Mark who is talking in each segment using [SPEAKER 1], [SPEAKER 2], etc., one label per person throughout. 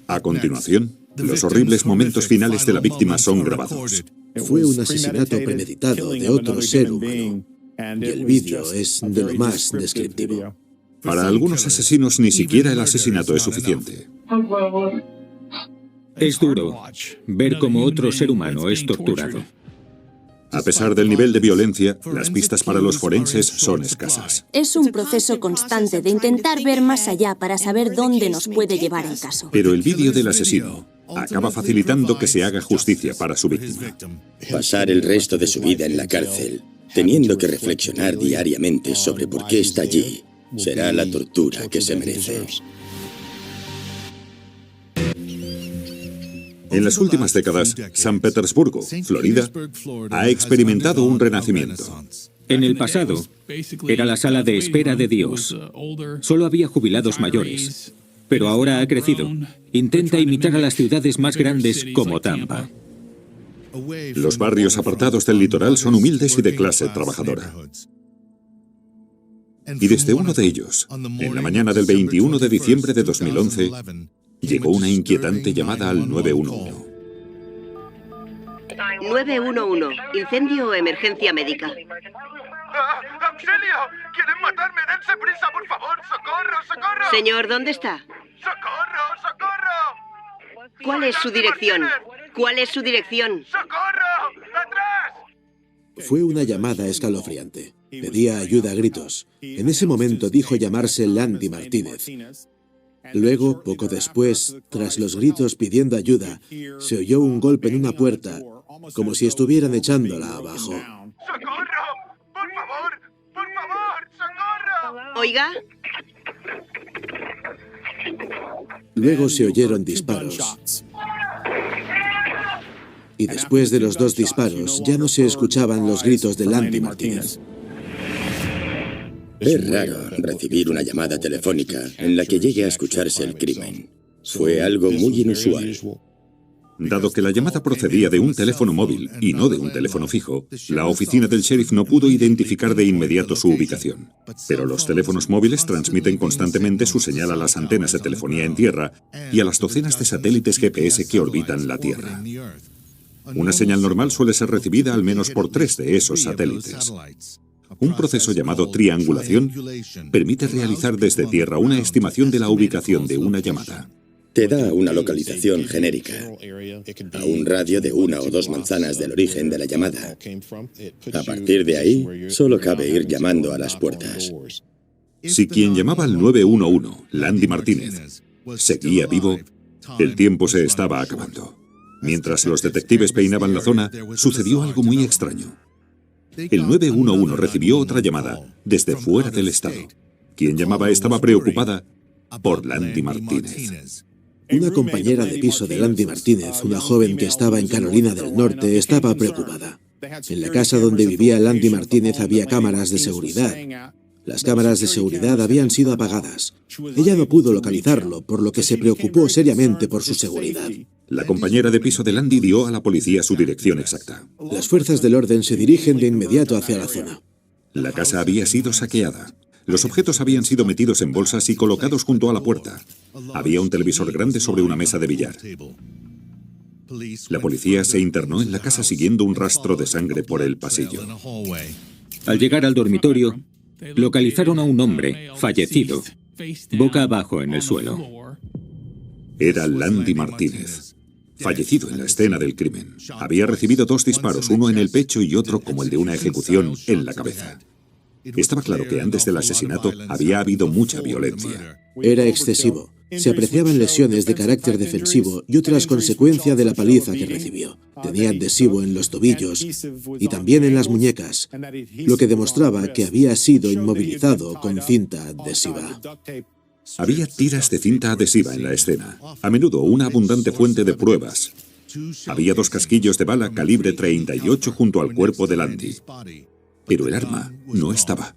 [SPEAKER 1] A continuación, los horribles momentos finales de la víctima son grabados.
[SPEAKER 2] Fue un asesinato premeditado de otro ser humano, y el vídeo es de lo más descriptivo.
[SPEAKER 1] Para algunos asesinos ni siquiera el asesinato es suficiente.
[SPEAKER 3] Es duro ver cómo otro ser humano es torturado.
[SPEAKER 1] A pesar del nivel de violencia, las pistas para los forenses son escasas.
[SPEAKER 4] Es un proceso constante de intentar ver más allá para saber dónde nos puede llevar el caso.
[SPEAKER 1] Pero el vídeo del asesino acaba facilitando que se haga justicia para su víctima.
[SPEAKER 5] Pasar el resto de su vida en la cárcel, teniendo que reflexionar diariamente sobre por qué está allí, será la tortura que se merece.
[SPEAKER 1] En las últimas décadas, San Petersburgo, Florida, ha experimentado un renacimiento.
[SPEAKER 3] En el pasado, era la sala de espera de Dios. Solo había jubilados mayores. Pero ahora ha crecido. Intenta imitar a las ciudades más grandes como Tampa.
[SPEAKER 1] Los barrios apartados del litoral son humildes y de clase trabajadora. Y desde uno de ellos, en la mañana del 21 de diciembre de 2011, llegó una inquietante llamada al 911.
[SPEAKER 6] 911, incendio o emergencia médica.
[SPEAKER 7] ¡Auxilio! ¡Quieren matarme! ¡Dense prisa, por favor! ¡Socorro, socorro!
[SPEAKER 6] Señor, ¿dónde está?
[SPEAKER 7] ¡Socorro, socorro!
[SPEAKER 6] ¿Cuál es su dirección? ¿Cuál es su dirección?
[SPEAKER 7] ¡Socorro! ¡Atrás!
[SPEAKER 2] Fue una llamada escalofriante. Pedía ayuda a gritos. En ese momento dijo llamarse Landy Martínez. Luego, poco después, tras los gritos pidiendo ayuda, se oyó un golpe en una puerta, como si estuvieran echándola abajo.
[SPEAKER 7] ¡Socorro! ¡Por favor! ¡Por favor! ¡Socorro!
[SPEAKER 6] Oiga.
[SPEAKER 2] Luego se oyeron disparos. Y después de los dos disparos, ya no se escuchaban los gritos de Landy Martínez.
[SPEAKER 5] Es raro recibir una llamada telefónica en la que llegue a escucharse el crimen. Fue algo muy inusual.
[SPEAKER 1] Dado que la llamada procedía de un teléfono móvil y no de un teléfono fijo, la oficina del sheriff no pudo identificar de inmediato su ubicación. Pero los teléfonos móviles transmiten constantemente su señal a las antenas de telefonía en tierra y a las docenas de satélites GPS que orbitan la Tierra. Una señal normal suele ser recibida al menos por 3 de esos satélites. Un proceso llamado triangulación permite realizar desde tierra una estimación de la ubicación de una llamada.
[SPEAKER 5] Te da una localización genérica, a un radio de 1 o 2 manzanas del origen de la llamada. A partir de ahí, solo cabe ir llamando a las puertas.
[SPEAKER 1] Si quien llamaba al 911, Landy Martínez, seguía vivo, el tiempo se estaba acabando. Mientras los detectives peinaban la zona, sucedió algo muy extraño. El 911 recibió otra llamada desde fuera del estado. Quien llamaba estaba preocupada por Landy Martínez.
[SPEAKER 2] Una compañera de piso de Landy Martínez, una joven que estaba en Carolina del Norte, estaba preocupada. En la casa donde vivía Landy Martínez había cámaras de seguridad. Las cámaras de seguridad habían sido apagadas. Ella no pudo localizarlo, por lo que se preocupó seriamente por su seguridad.
[SPEAKER 1] La compañera de piso de Landy dio a la policía su dirección exacta.
[SPEAKER 2] Las fuerzas del orden se dirigen de inmediato hacia la zona.
[SPEAKER 1] La casa había sido saqueada. Los objetos habían sido metidos en bolsas y colocados junto a la puerta. Había un televisor grande sobre una mesa de billar. La policía se internó en la casa siguiendo un rastro de sangre por el pasillo.
[SPEAKER 3] Al llegar al dormitorio, localizaron a un hombre fallecido, boca abajo en el suelo.
[SPEAKER 1] Era Landy Martínez, fallecido en la escena del crimen. Había recibido 2 disparos, uno en el pecho y otro, como el de una ejecución, en la cabeza. Estaba claro que antes del asesinato había habido mucha violencia.
[SPEAKER 2] Era excesivo. Se apreciaban lesiones de carácter defensivo y otras consecuencias de la paliza que recibió. Tenía adhesivo en los tobillos y también en las muñecas, lo que demostraba que había sido inmovilizado con cinta adhesiva.
[SPEAKER 1] Había tiras de cinta adhesiva en la escena, a menudo una abundante fuente de pruebas. Había 2 casquillos de bala calibre 38 junto al cuerpo de Landy. Pero el arma no estaba.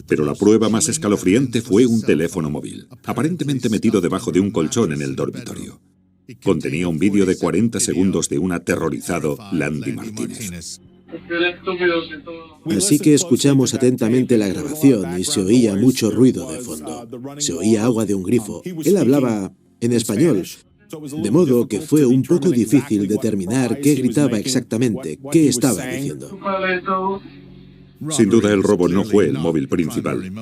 [SPEAKER 1] Pero la prueba más escalofriante fue un teléfono móvil, aparentemente metido debajo de un colchón en el dormitorio. Contenía un vídeo de 40 segundos de un aterrorizado Landy Martínez.
[SPEAKER 2] Así que escuchamos atentamente la grabación y se oía mucho ruido de fondo. Se oía agua de un grifo. Él hablaba en español, de modo que fue un poco difícil determinar qué gritaba exactamente, qué estaba diciendo.
[SPEAKER 1] Sin duda el robo no fue el móvil principal.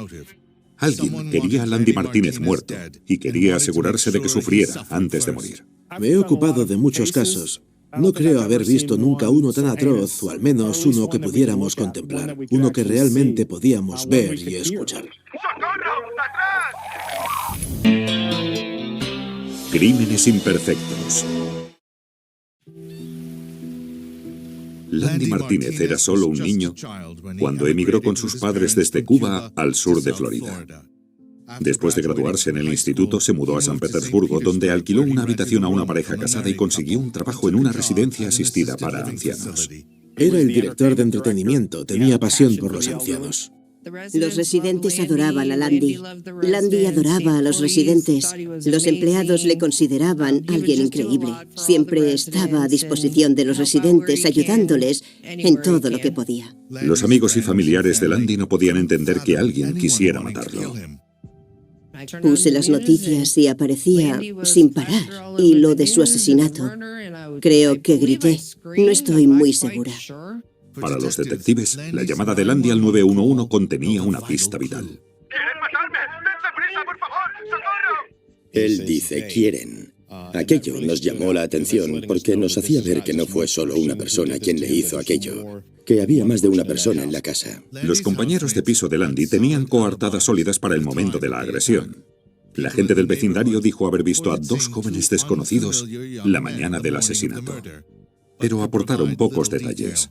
[SPEAKER 1] Alguien quería a Landy Martínez muerto y quería asegurarse de que sufriera antes de morir.
[SPEAKER 2] Me he ocupado de muchos casos. No creo haber visto nunca uno tan atroz, o al menos uno que pudiéramos contemplar, uno que realmente podíamos ver y escuchar.
[SPEAKER 7] ¡Socorro! ¡Atrás!
[SPEAKER 1] Crímenes imperfectos. Landy Martínez era solo un niño cuando emigró con sus padres desde Cuba al sur de Florida. Después de graduarse en el instituto, se mudó a San Petersburgo, donde alquiló una habitación a una pareja casada y consiguió un trabajo en una residencia asistida para ancianos.
[SPEAKER 2] Era el director de entretenimiento, tenía pasión por los ancianos.
[SPEAKER 8] Los residentes adoraban a Landy. Landy adoraba a los residentes. Los empleados le consideraban alguien increíble. Siempre estaba a disposición de los residentes, ayudándoles en todo lo que podía.
[SPEAKER 1] Los amigos y familiares de Landy no podían entender que alguien quisiera matarlo.
[SPEAKER 8] Puse las noticias y aparecía sin parar. Y lo de su asesinato. Creo que grité. No estoy muy segura.
[SPEAKER 1] Para los detectives, la llamada de Landy al 911 contenía una pista vital.
[SPEAKER 7] ¡Quieren matarme! ¡Dense prisa, por favor! ¡Socorro!
[SPEAKER 5] Él dice, quieren. Aquello nos llamó la atención porque nos hacía ver que no fue solo una persona quien le hizo aquello, que había más de una persona en la casa.
[SPEAKER 1] Los compañeros de piso de Landy tenían coartadas sólidas para el momento de la agresión. La gente del vecindario dijo haber visto a dos jóvenes desconocidos la mañana del asesinato, pero aportaron pocos detalles.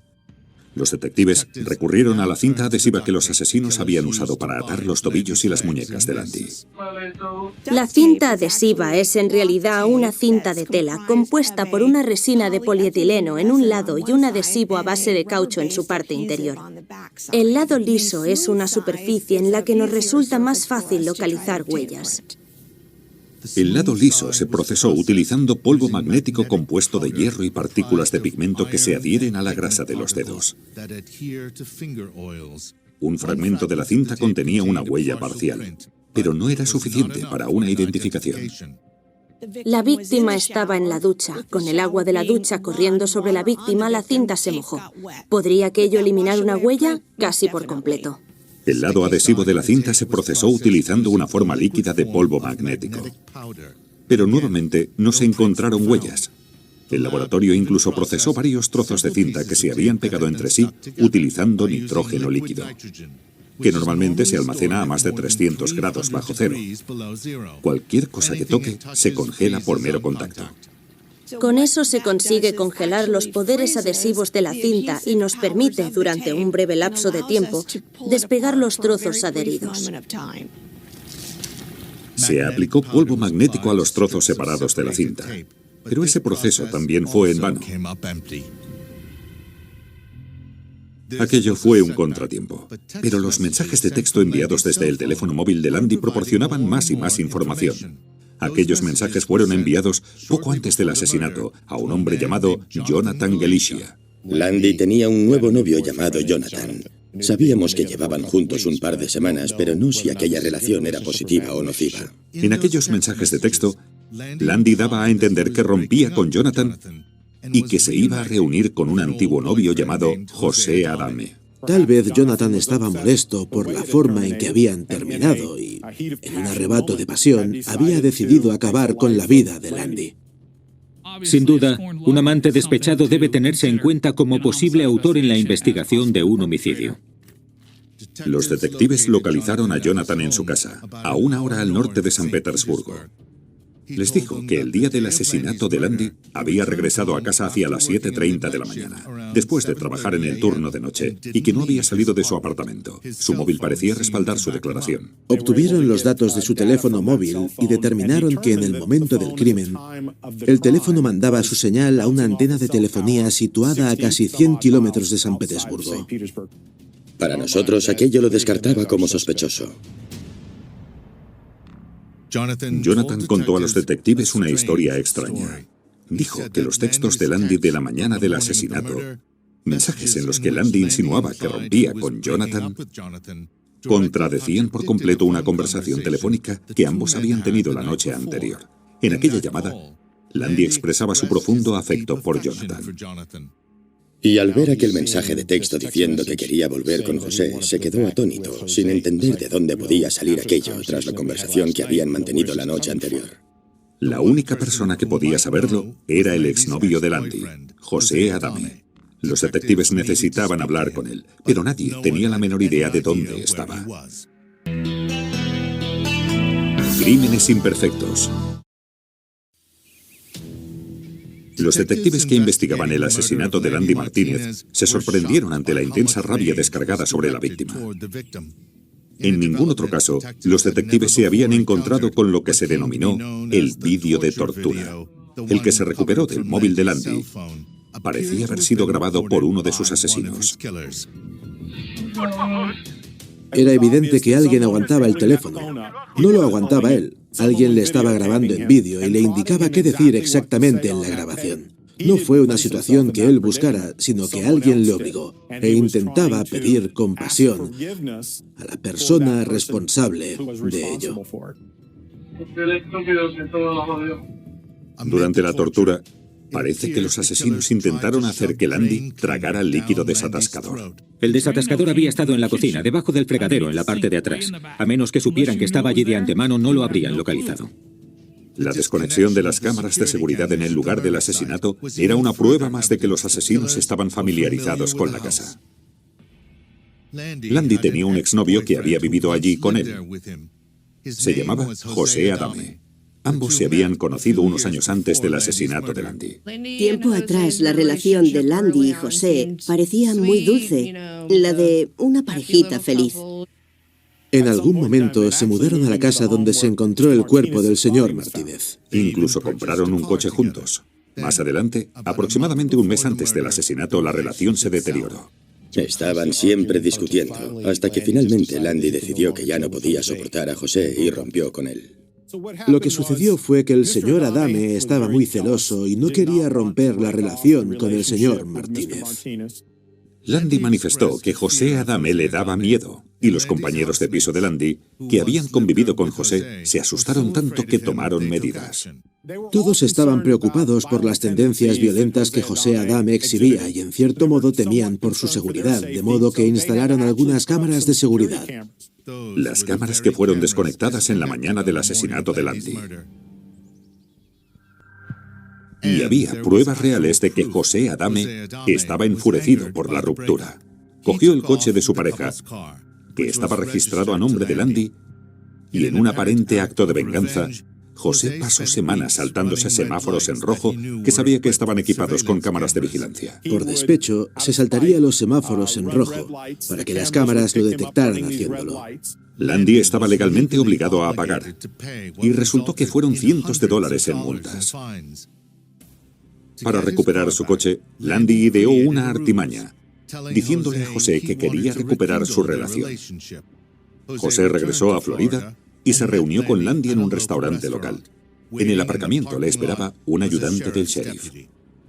[SPEAKER 1] Los detectives recurrieron a la cinta adhesiva que los asesinos habían usado para atar los tobillos y las muñecas de Landy.
[SPEAKER 4] La cinta adhesiva es en realidad una cinta de tela compuesta por una resina de polietileno en un lado y un adhesivo a base de caucho en su parte interior. El lado liso es una superficie en la que nos resulta más fácil localizar huellas.
[SPEAKER 1] El lado liso se procesó utilizando polvo magnético compuesto de hierro y partículas de pigmento que se adhieren a la grasa de los dedos. Un fragmento de la cinta contenía una huella parcial, pero no era suficiente para una identificación.
[SPEAKER 4] La víctima estaba en la ducha. Con el agua de la ducha corriendo sobre la víctima, la cinta se mojó. ¿Podría aquello eliminar una huella? Casi por completo.
[SPEAKER 1] El lado adhesivo de la cinta se procesó utilizando una forma líquida de polvo magnético. Pero nuevamente no se encontraron huellas. El laboratorio incluso procesó varios trozos de cinta que se habían pegado entre sí utilizando nitrógeno líquido, que normalmente se almacena a más de 300 grados bajo cero. Cualquier cosa que toque se congela por mero contacto.
[SPEAKER 4] Con eso se consigue congelar los poderes adhesivos de la cinta y nos permite, durante un breve lapso de tiempo, despegar los trozos adheridos.
[SPEAKER 1] Se aplicó polvo magnético a los trozos separados de la cinta, pero ese proceso también fue en vano. Aquello fue un contratiempo, pero los mensajes de texto enviados desde el teléfono móvil de Landy proporcionaban más y más información. Aquellos mensajes fueron enviados poco antes del asesinato a un hombre llamado Jonathan Galicia.
[SPEAKER 5] Landy tenía un nuevo novio llamado Jonathan. Sabíamos que llevaban juntos un par de semanas, pero no si aquella relación era positiva o nociva.
[SPEAKER 1] En aquellos mensajes de texto, Landy daba a entender que rompía con Jonathan y que se iba a reunir con un antiguo novio llamado José Adame.
[SPEAKER 2] Tal vez Jonathan estaba molesto por la forma en que habían terminado y, en un arrebato de pasión, había decidido acabar con la vida de Landy.
[SPEAKER 3] Sin duda, un amante despechado debe tenerse en cuenta como posible autor en la investigación de un homicidio.
[SPEAKER 1] Los detectives localizaron a Jonathan en su casa, a 1 hora al norte de San Petersburgo. Les dijo que el día del asesinato de Landy había regresado a casa hacia las 7:30 de la mañana, después de trabajar en el turno de noche, y que no había salido de su apartamento. Su móvil parecía respaldar su declaración.
[SPEAKER 2] Obtuvieron los datos de su teléfono móvil y determinaron que en el momento del crimen, el teléfono mandaba su señal a una antena de telefonía situada a casi 100 kilómetros de San Petersburgo.
[SPEAKER 5] Para nosotros, aquello lo descartaba como sospechoso.
[SPEAKER 1] Jonathan contó a los detectives una historia extraña. Dijo que los textos de Landy de la mañana del asesinato Mensajes en los que Landy insinuaba que rompía con Jonathan contradecían por completo una conversación telefónica que ambos habían tenido la noche anterior. En aquella llamada, Landy expresaba su profundo afecto por Jonathan.
[SPEAKER 5] Y al ver aquel mensaje de texto diciendo que quería volver con José, se quedó atónito, sin entender de dónde podía salir aquello tras la conversación que habían mantenido la noche anterior.
[SPEAKER 1] La única persona que podía saberlo era el exnovio de Landy, José Adame. Los detectives necesitaban hablar con él, pero nadie tenía la menor idea de dónde estaba. Crímenes imperfectos. Los detectives que investigaban el asesinato de Landy Martínez se sorprendieron ante la intensa rabia descargada sobre la víctima. En ningún otro caso, los detectives se habían encontrado con lo que se denominó el vídeo de tortura. El que se recuperó del móvil de Landy parecía haber sido grabado por uno de sus asesinos.
[SPEAKER 2] Era evidente que alguien aguantaba el teléfono. No lo aguantaba él. Alguien le estaba grabando en vídeo y le indicaba qué decir exactamente en la grabación. No fue una situación que él buscara, sino que alguien le obligó e intentaba pedir compasión a la persona responsable de ello.
[SPEAKER 1] Durante la tortura, parece que los asesinos intentaron hacer que Landy tragara el líquido desatascador.
[SPEAKER 3] El desatascador había estado en la cocina, debajo del fregadero, en la parte de atrás. A menos que supieran que estaba allí de antemano, no lo habrían localizado.
[SPEAKER 1] La desconexión de las cámaras de seguridad en el lugar del asesinato era una prueba más de que los asesinos estaban familiarizados con la casa. Landy tenía un exnovio que había vivido allí con él. Se llamaba José Adame. Ambos se habían conocido unos años antes del asesinato de Landy.
[SPEAKER 8] Tiempo atrás, la relación de Landy y José parecía muy dulce, la de una parejita feliz.
[SPEAKER 2] En algún momento se mudaron a la casa donde se encontró el cuerpo del señor Martínez.
[SPEAKER 1] Incluso compraron un coche juntos. Más adelante, aproximadamente un mes antes del asesinato, la relación se deterioró.
[SPEAKER 5] Estaban siempre discutiendo, hasta que finalmente Landy decidió que ya no podía soportar a José y rompió con él.
[SPEAKER 2] Lo que sucedió fue que el señor Adame estaba muy celoso y no quería romper la relación con el señor Martínez.
[SPEAKER 1] Landy manifestó que José Adame le daba miedo, y los compañeros de piso de Landy, que habían convivido con José, se asustaron tanto que tomaron medidas.
[SPEAKER 2] Todos estaban preocupados por las tendencias violentas que José Adame exhibía y en cierto modo temían por su seguridad, de modo que instalaron algunas cámaras de seguridad.
[SPEAKER 1] Las cámaras que fueron desconectadas en la mañana del asesinato de Landy. Y había pruebas reales de que José Adame estaba enfurecido por la ruptura. Cogió el coche de su pareja, que estaba registrado a nombre de Landy, y en un aparente acto de venganza, José pasó semanas saltándose semáforos en rojo que sabía que estaban equipados con cámaras de vigilancia.
[SPEAKER 2] Por despecho, se saltaría los semáforos en rojo para que las cámaras lo detectaran haciéndolo.
[SPEAKER 1] Landy estaba legalmente obligado a pagar, y resultó que fueron cientos de dólares en multas. Para recuperar su coche, Landy ideó una artimaña, diciéndole a José que quería recuperar su relación. José regresó a Florida y se reunió con Landy en un restaurante local. En el aparcamiento le esperaba un ayudante del sheriff.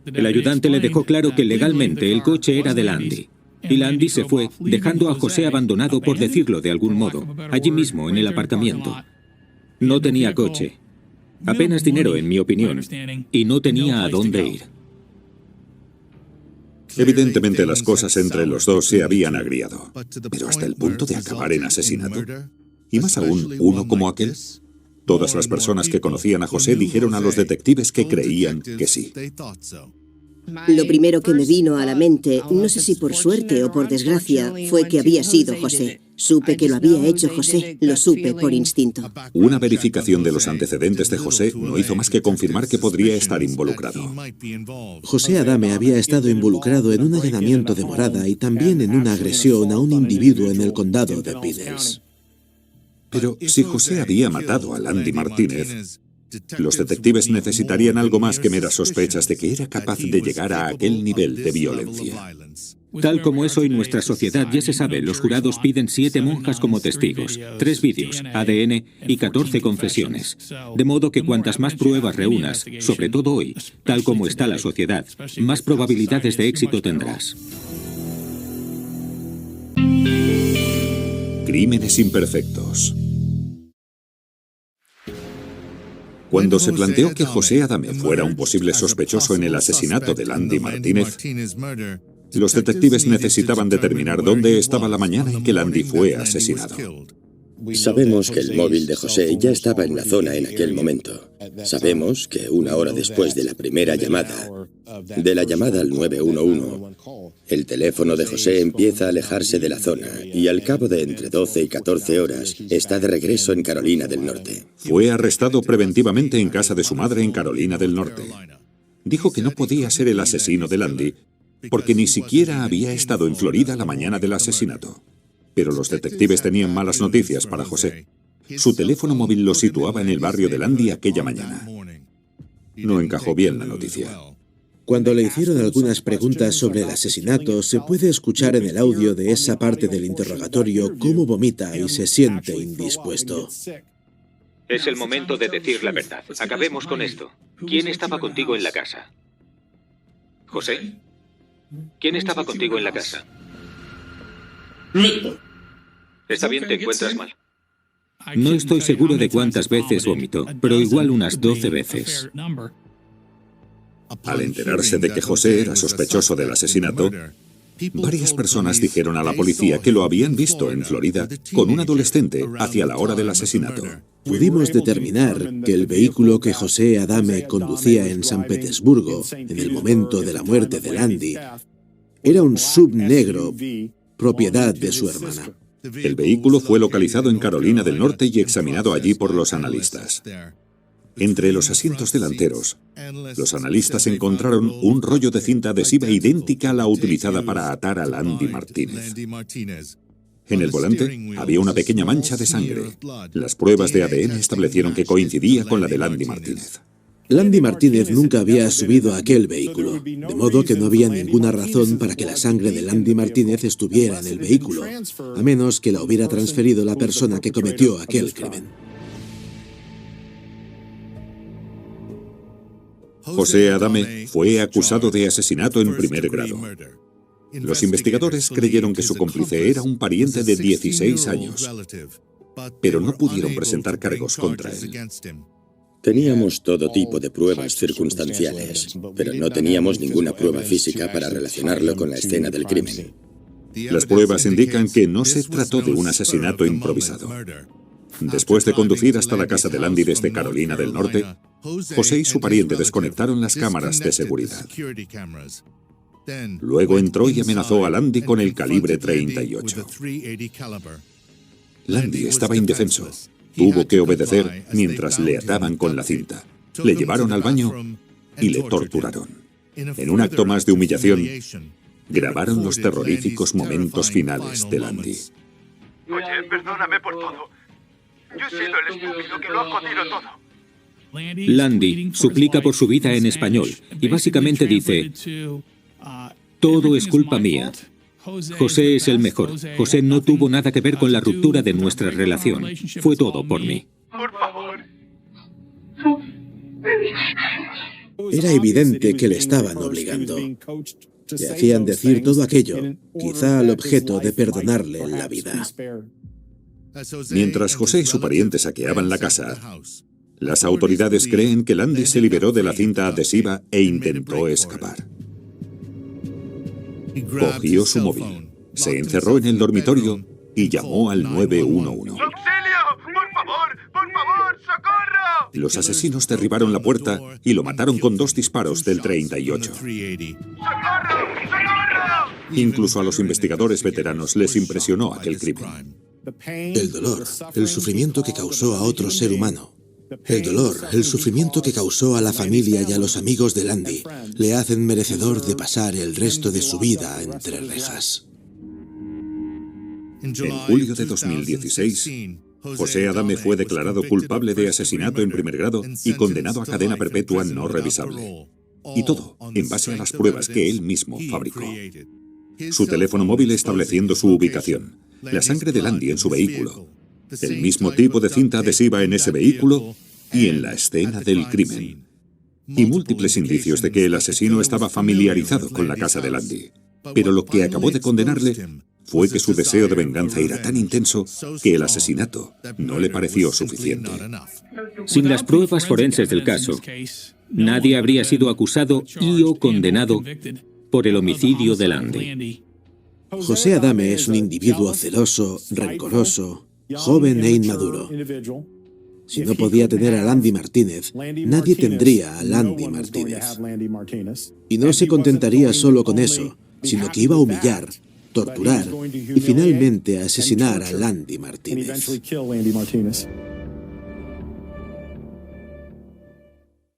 [SPEAKER 3] El ayudante le dejó claro que legalmente el coche era de Landy. Y Landy se fue, dejando a José abandonado, por decirlo de algún modo, allí mismo en el aparcamiento. No tenía coche. Apenas dinero, en mi opinión, y no tenía a dónde ir.
[SPEAKER 1] Evidentemente las cosas entre los dos se habían agriado, pero hasta el punto de acabar en asesinato. Y más aún, uno como aquel. Todas las personas que conocían a José dijeron a los detectives que creían que sí.
[SPEAKER 8] Lo primero que me vino a la mente, no sé si por suerte o por desgracia, fue que había sido José. Supe que lo había hecho José, lo supe por instinto.
[SPEAKER 1] Una verificación de los antecedentes de José no hizo más que confirmar que podría estar involucrado.
[SPEAKER 2] José Adame había estado involucrado en un allanamiento de morada y también en una agresión a un individuo en el condado de Pinellas.
[SPEAKER 1] Pero si José había matado a Landy Martínez, los detectives necesitarían algo más que meras sospechas de que era capaz de llegar a aquel nivel de violencia.
[SPEAKER 3] Tal como es hoy nuestra sociedad, ya se sabe, los jurados piden 7 monjas como testigos, 3 vídeos, ADN y 14 confesiones. De modo que cuantas más pruebas reúnas, sobre todo hoy, tal como está la sociedad, más probabilidades de éxito tendrás.
[SPEAKER 1] Crímenes imperfectos. Cuando se planteó que José Adame fuera un posible sospechoso en el asesinato de Landy Martínez, los detectives necesitaban determinar dónde estaba la mañana en que Landy fue asesinado.
[SPEAKER 5] Sabemos que el móvil de José ya estaba en la zona en aquel momento. Sabemos que 1 hora después de la primera llamada, de la llamada al 911, el teléfono de José empieza a alejarse de la zona y al cabo de entre 12 y 14 horas está de regreso en Carolina del Norte.
[SPEAKER 1] Fue arrestado preventivamente en casa de su madre en Carolina del Norte. Dijo que no podía ser el asesino de Landy porque ni siquiera había estado en Florida la mañana del asesinato. Pero los detectives tenían malas noticias para José. Su teléfono móvil lo situaba en el barrio de Landy aquella mañana. No encajó bien la noticia.
[SPEAKER 2] Cuando le hicieron algunas preguntas sobre el asesinato, se puede escuchar en el audio de esa parte del interrogatorio cómo vomita y se siente indispuesto.
[SPEAKER 3] Es el momento de decir la verdad. Acabemos con esto. ¿Quién estaba contigo en la casa? ¿José? ¿Quién estaba contigo en la casa? Está bien, te encuentras mal.
[SPEAKER 9] No estoy seguro de cuántas veces vomitó, pero igual unas 12 veces.
[SPEAKER 1] Al enterarse de que José era sospechoso del asesinato, varias personas dijeron a la policía que lo habían visto en Florida con un adolescente hacia la hora del asesinato.
[SPEAKER 2] Pudimos determinar que el vehículo que José Adame conducía en San Petersburgo en el momento de la muerte de Landy era un SUV negro, propiedad de su hermana.
[SPEAKER 1] El vehículo fue localizado en Carolina del Norte y examinado allí por los analistas. Entre los asientos delanteros, los analistas encontraron un rollo de cinta adhesiva idéntica a la utilizada para atar a Landy Martínez. En el volante había una pequeña mancha de sangre. Las pruebas de ADN establecieron que coincidía con la de Landy Martínez.
[SPEAKER 2] Landy Martínez nunca había subido a aquel vehículo, de modo que no había ninguna razón para que la sangre de Landy Martínez estuviera en el vehículo, a menos que la hubiera transferido la persona que cometió aquel crimen.
[SPEAKER 1] José Adame fue acusado de asesinato en primer grado. Los investigadores creyeron que su cómplice era un pariente de 16 años, pero no pudieron presentar cargos contra él.
[SPEAKER 5] Teníamos todo tipo de pruebas circunstanciales, pero no teníamos ninguna prueba física para relacionarlo con la escena del crimen.
[SPEAKER 1] Las pruebas indican que no se trató de un asesinato improvisado. Después de conducir hasta la casa de Landy desde Carolina del Norte, José y su pariente desconectaron las cámaras de seguridad. Luego entró y amenazó a Landy con el calibre 38. Landy estaba indefenso. Tuvo que obedecer mientras le ataban con la cinta. Le llevaron al baño y le torturaron. En un acto más de humillación, grabaron los terroríficos momentos finales de Landy.
[SPEAKER 7] Oye, perdóname por todo. Yo he sido el estúpido que lo ha jodido todo.
[SPEAKER 3] Landy suplica por su vida en español y básicamente dice: todo es culpa mía. José es el mejor. José no tuvo nada que ver con la ruptura de nuestra relación. Fue todo por mí.
[SPEAKER 7] Por favor.
[SPEAKER 2] Era evidente que le estaban obligando. Le hacían decir todo aquello, quizá al objeto de perdonarle la vida.
[SPEAKER 1] Mientras José y su pariente saqueaban la casa, las autoridades creen que Landy se liberó de la cinta adhesiva e intentó escapar. Cogió su móvil, se encerró en el dormitorio y llamó al 911.
[SPEAKER 7] ¡Auxilio! ¡Por favor, socorro!
[SPEAKER 1] Los asesinos derribaron la puerta y lo mataron con 2 disparos del 38.
[SPEAKER 7] ¡Socorro! ¡Socorro!
[SPEAKER 1] Incluso a los investigadores veteranos les impresionó aquel crimen.
[SPEAKER 2] El dolor, el sufrimiento que causó a otro ser humano. El dolor, el sufrimiento que causó a la familia y a los amigos de Landy le hacen merecedor de pasar el resto de su vida entre rejas.
[SPEAKER 1] En julio de 2016, José Adame fue declarado culpable de asesinato en primer grado y condenado a cadena perpetua no revisable. Y todo en base a las pruebas que él mismo fabricó. Su teléfono móvil estableciendo su ubicación, la sangre de Landy en su vehículo, el mismo tipo de cinta adhesiva en ese vehículo y en la escena del crimen, y múltiples indicios de que el asesino estaba familiarizado con la casa de Landy. Pero lo que acabó de condenarle fue que su deseo de venganza era tan intenso que el asesinato no le pareció suficiente.
[SPEAKER 3] Sin las pruebas forenses del caso, nadie habría sido acusado y o condenado por el homicidio de Landy.
[SPEAKER 2] José Adame es un individuo celoso, rencoroso, joven e inmaduro. Si no podía tener a Landy Martínez, nadie tendría a Landy Martínez. Y no se contentaría solo con eso, sino que iba a humillar, torturar y finalmente a asesinar a Landy Martínez.